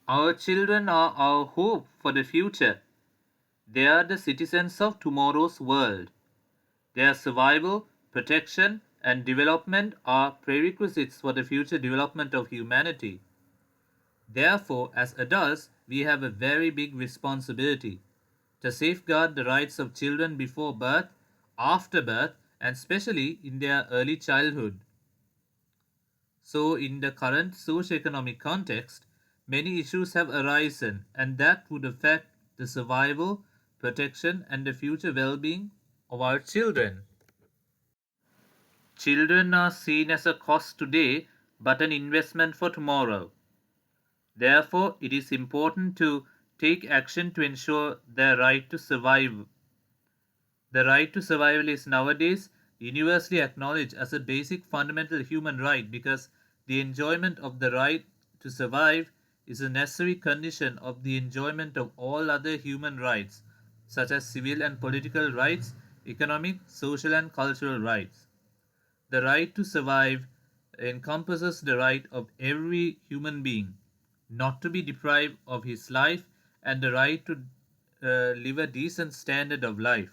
Our children are our hope for the future. They are the citizens of tomorrow's world. Their survival, protection, and development are prerequisites for the future development of humanity. Therefore, as adults, we have a very big responsibility to safeguard the rights of children before birth, after birth, and especially in their early childhood. So, in the current socio-economic context, many issues have arisen, and that would affect the survival, protection, and the future well being of our children. Children are seen as a cost today but an investment for tomorrow. Therefore, it is important to take action to ensure their right to survive. The right to survival is nowadays universally acknowledged as a basic fundamental human right because the enjoyment of the right to survive is a necessary condition of the enjoyment of all other human rights, such as civil and political rights, economic, social, and cultural rights. The right to survive encompasses the right of every human being not to be deprived of his life and the right to live a decent standard of life.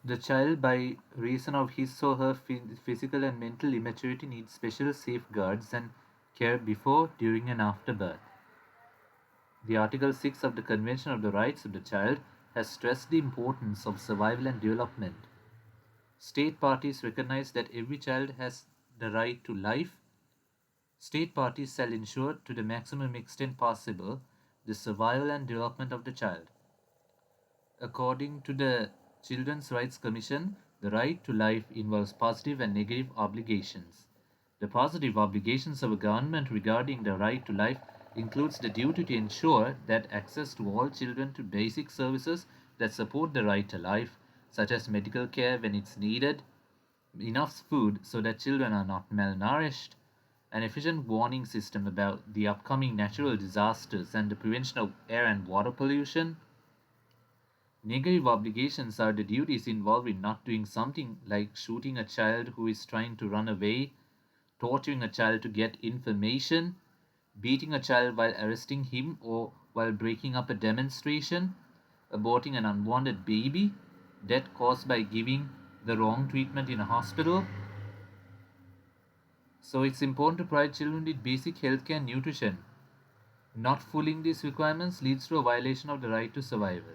The child, by reason of his or her physical and mental immaturity, needs special safeguards and care before, during, and after birth. The Article 6 of the Convention of the Rights of the Child has stressed the importance of survival and development. State parties recognize that every child has the right to life. State parties shall ensure to the maximum extent possible the survival and development of the child. According to the Children's Rights Commission, the right to life involves positive and negative obligations. The positive obligations of a government regarding the right to life includes the duty to ensure that access to all children to basic services that support the right to life, such as medical care when it's needed, enough food so that children are not malnourished, an efficient warning system about the upcoming natural disasters and the prevention of air and water pollution. Negative obligations are the duties involved in not doing something like shooting a child who is trying to run away, torturing a child to get information, beating a child while arresting him or while breaking up a demonstration, aborting an unwanted baby, death caused by giving the wrong treatment in a hospital. So it's important to provide children with basic healthcare and nutrition. Not fulfilling these requirements leads to a violation of the right to survival.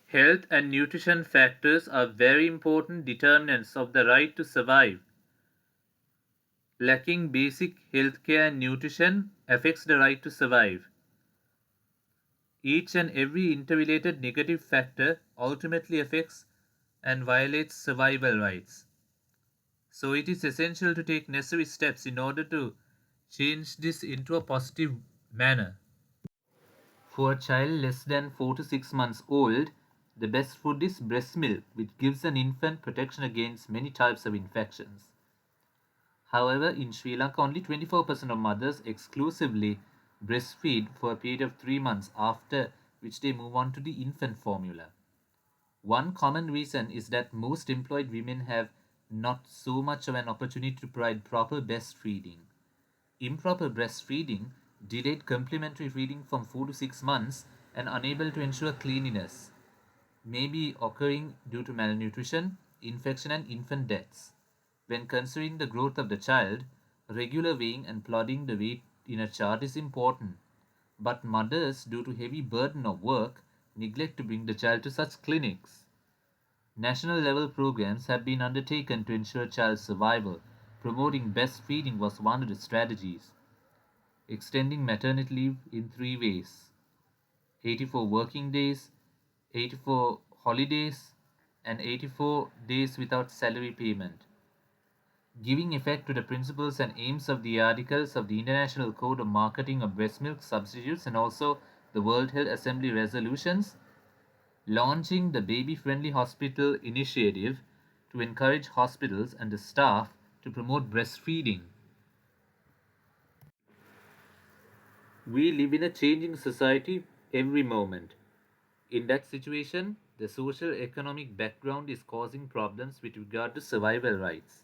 Health and nutrition factors are very important determinants of the right to survive. Lacking basic healthcare and nutrition affects the right to survive. Each and every interrelated negative factor ultimately affects and violates survival rights. So it is essential to take necessary steps in order to change this into a positive manner. For a child less than 4 to 6 months old, the best food is breast milk, which gives an infant protection against many types of infections. However, in Sri Lanka, only 24% of mothers exclusively breastfeed for a period of 3 months, after which they move on to the infant formula. One common reason is that most employed women have not so much of an opportunity to provide proper breastfeeding. Improper breastfeeding, delayed complementary feeding from 4 to 6 months, and unable to ensure cleanliness may be occurring due to malnutrition, infection, and infant deaths. When considering the growth of the child, regular weighing and plotting the weight in a chart is important. But mothers, due to heavy burden of work, neglect to bring the child to such clinics. National level programs have been undertaken to ensure child survival. Promoting breastfeeding was one of the strategies. Extending maternity leave in 3 ways: 84 working days, 84 holidays, and 84 days without salary payment. Giving effect to the principles and aims of the articles of the International Code of Marketing of Breast Milk Substitutes and also the World Health Assembly resolutions. Launching the Baby Friendly Hospital initiative to encourage hospitals and the staff to promote breastfeeding. We live in a changing society every moment. In that situation, the social economic background is causing problems with regard to survival rights.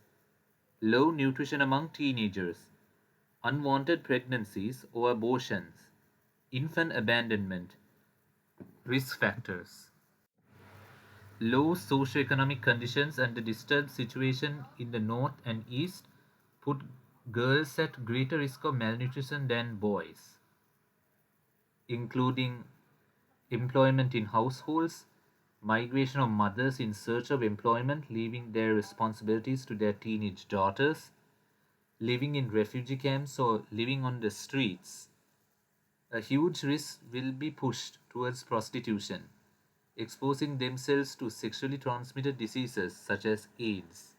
low nutrition among teenagers, unwanted pregnancies or abortions, infant abandonment. Risk factors: low socioeconomic conditions and the disturbed situation in the north and east put girls at greater risk of malnutrition than boys, including employment in households, migration of mothers in search of employment, leaving their responsibilities to their teenage daughters, living in refugee camps or living on the streets. A huge risk will be pushed towards prostitution, exposing themselves to sexually transmitted diseases such as AIDS.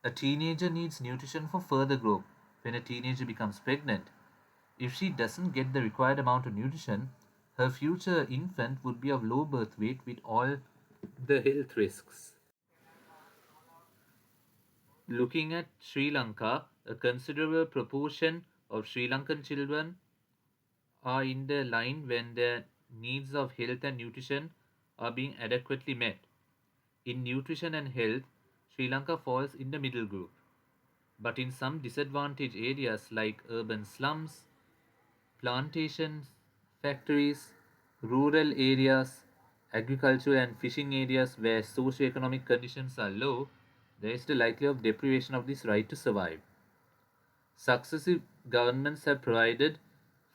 A teenager needs nutrition for further growth. When a teenager becomes pregnant, if she doesn't get the required amount of nutrition, her future infant would be of low birth weight with all the health risks. Looking at Sri Lanka, a considerable proportion of Sri Lankan children are in the line when their needs of health and nutrition are being adequately met. In nutrition and health, Sri Lanka falls in the middle group. But in some disadvantaged areas like urban slums, plantations, factories, rural areas, agriculture and fishing areas where socio-economic conditions are low, there is the likelihood of deprivation of this right to survive. Successive governments have provided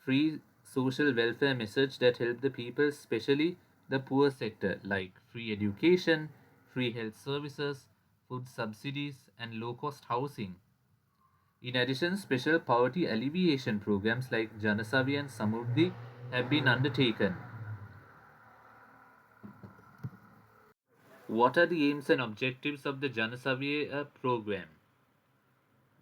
free social welfare measures that help the people, especially the poor sector, like free education, free health services, food subsidies, and low cost housing. In addition, special poverty alleviation programs like Janasavya and Samurdhi have been undertaken. What are the aims and objectives of the Janasavya program?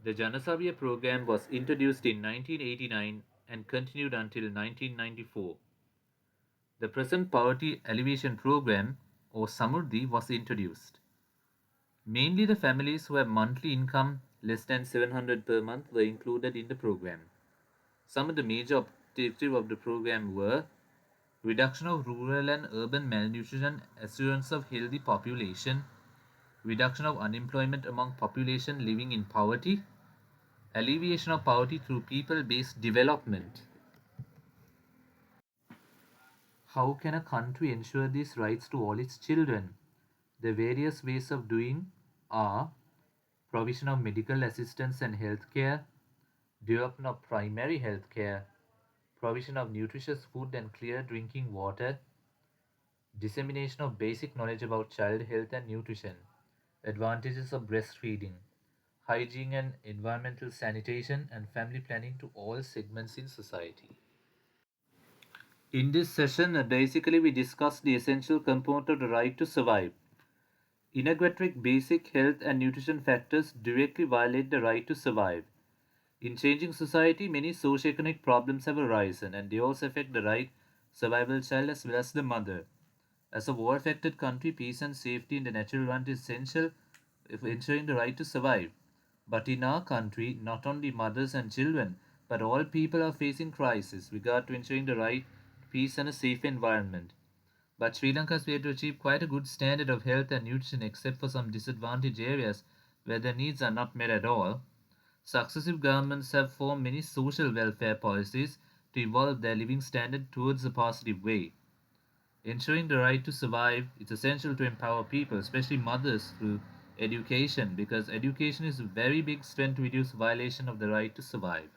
The Janasavya program was introduced in 1989 and continued until 1994. The present Poverty Alleviation Program, or Samurdhi, was introduced. Mainly the families who have monthly income less than 700 per month were included in the program. Some of the major objectives of the program were reduction of rural and urban malnutrition, assurance of healthy population, reduction of unemployment among population living in poverty, alleviation of poverty through people-based development. How can a country ensure these rights to all its children? The various ways of doing are provision of medical assistance and health care, development of primary health care, provision of nutritious food and clear drinking water, dissemination of basic knowledge about child health and nutrition, advantages of breastfeeding, hygiene and environmental sanitation, and family planning to all segments in society. In this session, basically we discussed the essential component of the right to survive. Inadequate basic health and nutrition factors directly violate the right to survive. In changing society, many socio-economic problems have arisen, and they also affect the right survival child as well as the mother. As a war-affected country, peace and safety in the natural environment is essential for ensuring the right to survive. But in our country, not only mothers and children, but all people are facing crisis regard to ensuring the right to peace and a safe environment. But Sri Lanka has been able to achieve quite a good standard of health and nutrition except for some disadvantaged areas where their needs are not met at all. Successive governments have formed many social welfare policies to evolve their living standard towards a positive way. Ensuring the right to survive is essential to empower people, especially mothers, through education because education is a very big strength to reduce violation of the right to survive.